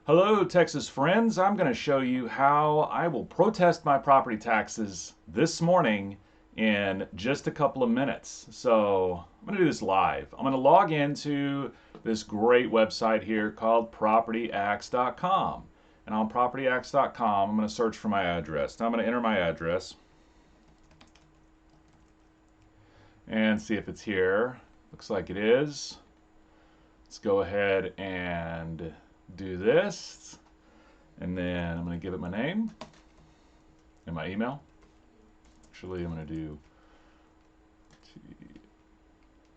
Hello, Texas friends. I'm going to show you how I will protest my property taxes this morning in just a couple of minutes. So I'm going to do this live. I'm going to log into this great website here called PropertyAx.com. And on PropertyAx.com, I'm going to search for my address. Now I'm going to enter my address and see if it's here. Looks like it is. Let's go ahead and do this. And then I'm going to give it my name and my email. Actually, I'm going to do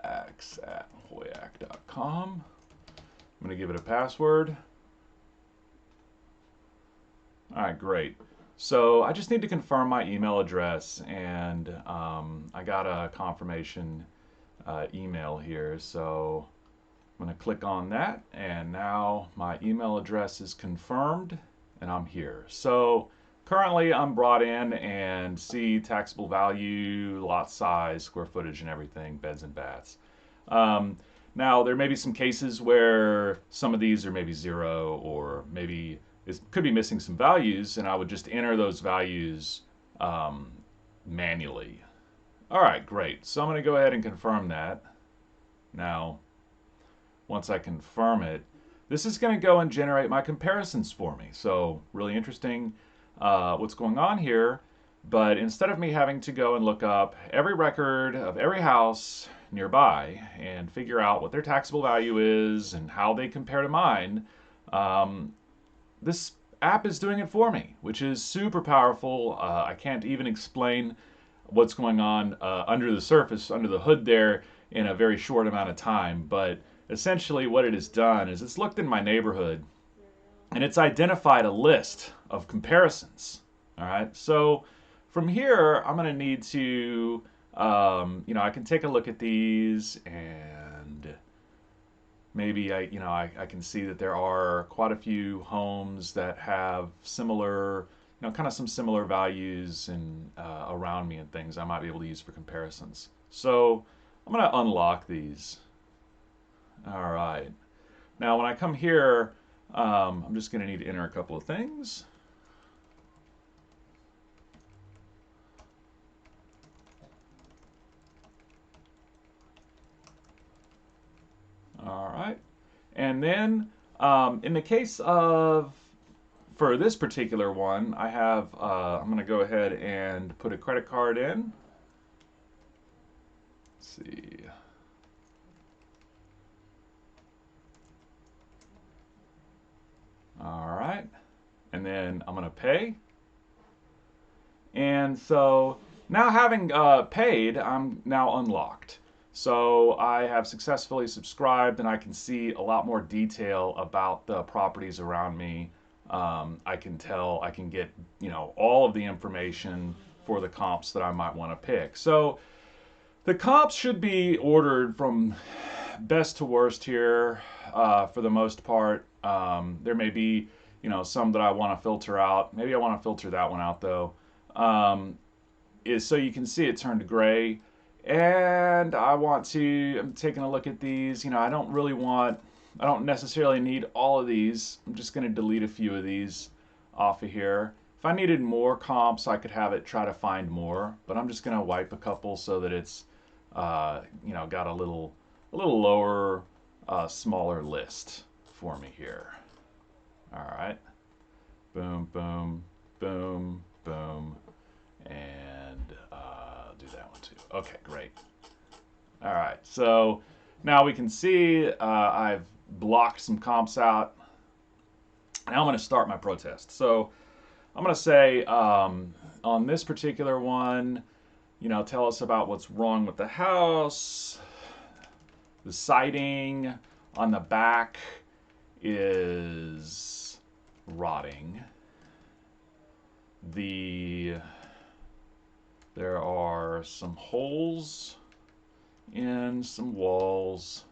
tax@hoyac.com. I'm going to give it a password. All right, great. So I just need to confirm my email address, and I got a confirmation email here. So I'm going to click on that, and now my email address is confirmed, and I'm here. So currently I'm brought in and see taxable value, lot size, square footage, and everything, beds and baths. Now there may be some cases where some of these are maybe zero, or maybe it could be missing some values, and I would just enter those values manually. All right, great. So I'm going to go ahead and confirm that. Now, once I confirm it, this is going to go and generate my comparisons for me. So really interesting what's going on here. But instead of me having to go and look up every record of every house nearby and figure out what their taxable value is and how they compare to mine, this app is doing it for me, which is super powerful. I can't even explain what's going on under the surface, under the hood there, in a very short amount of time. But essentially what it has done is it's looked in my neighborhood and it's identified a list of comparisons. All right, so from here I'm going to need to I can take a look at these, and maybe I can see that there are quite a few homes that have similar, kind of some similar values and around me and things I might be able to use for comparisons. So I'm going to unlock these. All right. Now when I come here, I'm just going to need to enter a couple of things. All right. And then in the case of, for this particular one, I have, I'm going to go ahead and put a credit card in. Let's see. All right. And then I'm going to pay. And so now having paid, I'm now unlocked. So I have successfully subscribed, and I can see a lot more detail about the properties around me. I can tell, I can get, all of the information for the comps that I might want to pick. So the comps should be ordered from best to worst here for the most part. There may be, some that I want to filter out. Maybe I want to filter that one out though. Is so you can see it turned gray. And I'm taking a look at these. I don't necessarily need all of these. I'm just going to delete a few of these off of here. If I needed more comps, I could have it try to find more, but I'm just going to wipe a couple so that it's, got a little lower, smaller list for me here. All right. Boom, boom, boom, boom, and do that one too. Okay, great. All right, so now we can see I've blocked some comps out. Now I'm going to start my protest. So I'm going to say on this particular one, tell us about what's wrong with the house. The siding on the back is rotting. There are some holes in some walls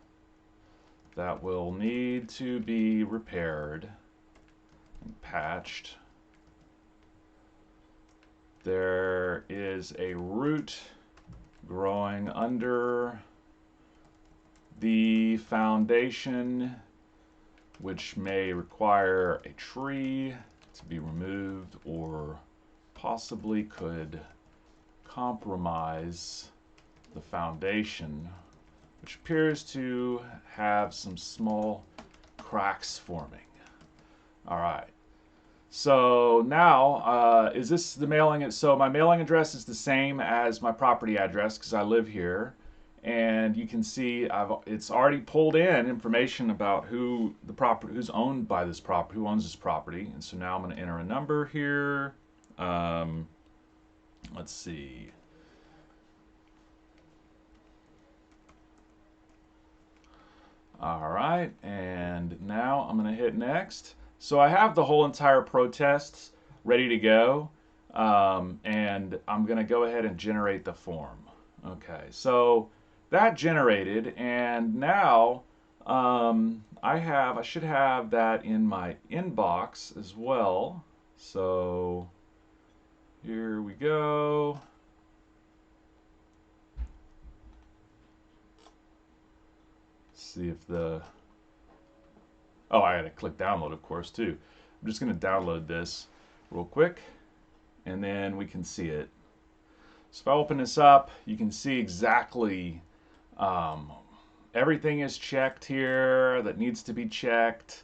that will need to be repaired and patched. There is a root growing under the foundation which may require a tree to be removed or possibly could compromise the foundation, which appears to have some small cracks forming. All right. So now, is this the mailing? So my mailing address is the same as my property address because I live here. And you can see it's already pulled in information about who the property, who's owned by this property, who owns this property. And so now I'm going to enter a number here. Let's see. All right, and now I'm going to hit next. So I have the whole entire protest ready to go, and I'm going to go ahead and generate the form. Okay, so that generated, and now I should have that in my inbox as well. So here we go. See if the, oh, I gotta click download, of course, too. I'm just gonna download this real quick, and then we can see it. So if I open this up, you can see exactly everything is checked here that needs to be checked.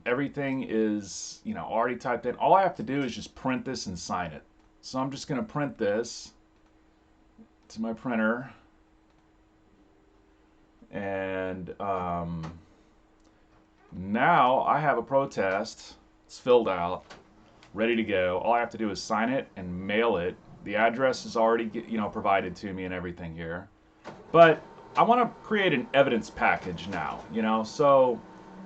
Everything is, already typed in. All I have to do is just print this and sign it. So I'm just gonna print this to my printer. And now I have a protest. It's filled out, ready to go. All I have to do is sign it and mail it. The address is already, provided to me and everything here. But I want to create an evidence package now, So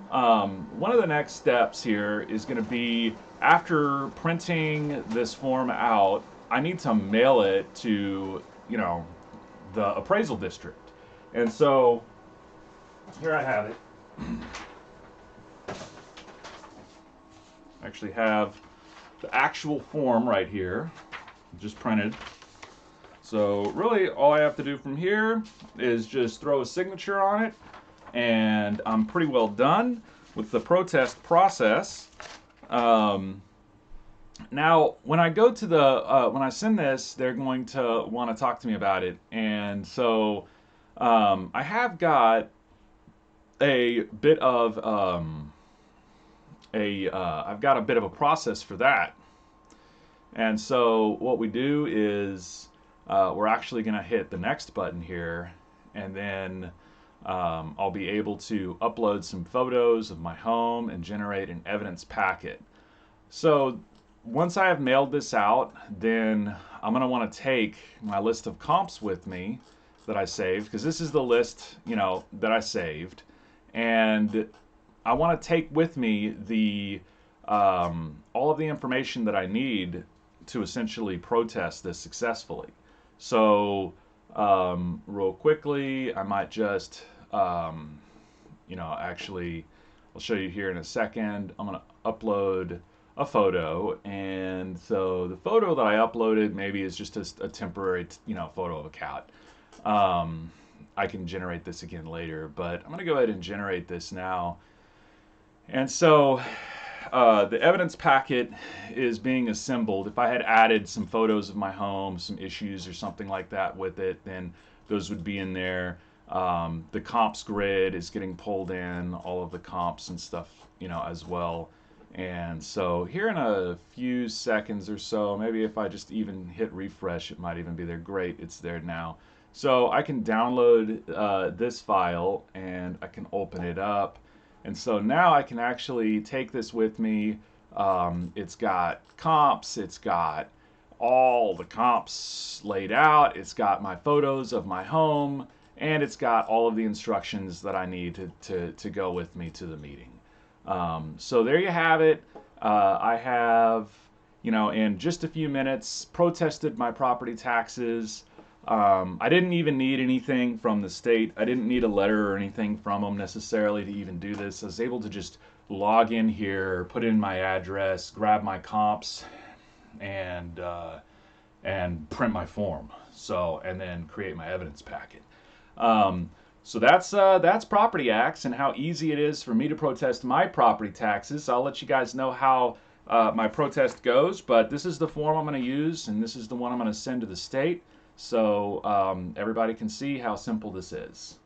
one of the next steps here is going to be after printing this form out, I need to mail it to, the appraisal district. And so here I have it. I actually have the actual form right here, just printed. So really all I have to do from here is just throw a signature on it, and I'm pretty well done with the protest process. Now, when I go to when I send this, they're going to want to talk to me about it. And so I have got a bit of I've got a bit of a process for that. And so what we do is we're actually going to hit the next button here, and then I'll be able to upload some photos of my home and generate an evidence packet. So once I have mailed this out, then I'm going to want to take my list of comps with me that I saved, because this is the list, that I saved. And I want to take with me the all of the information that I need to essentially protest this successfully. So real quickly, I might just, actually, I'll show you here in a second. I'm going to upload a photo, and so the photo that I uploaded maybe is just a temporary, photo of a cat. I can generate this again later, but I'm going to go ahead and generate this now. And so the evidence packet is being assembled. If I had added some photos of my home, some issues or something like that with it, then those would be in there. The comps grid is getting pulled in, all of the comps and stuff, as well. And so here in a few seconds or so, maybe if I just even hit refresh, it might even be there. Great, it's there now. So I can download this file, and I can open it up. And so now I can actually take this with me. It's got comps, it's got all the comps laid out, it's got my photos of my home, and it's got all of the instructions that I need to go with me to the meeting. So there you have it. I have, in just a few minutes, protested my property taxes. I didn't even need anything from the state. I didn't need a letter or anything from them necessarily to even do this. I was able to just log in here, put in my address, grab my comps, and print my form. So, and then create my evidence packet. So that's Property Acts and how easy it is for me to protest my property taxes. I'll let you guys know how my protest goes, but this is the form I'm going to use, and this is the one I'm going to send to the state, so everybody can see how simple this is.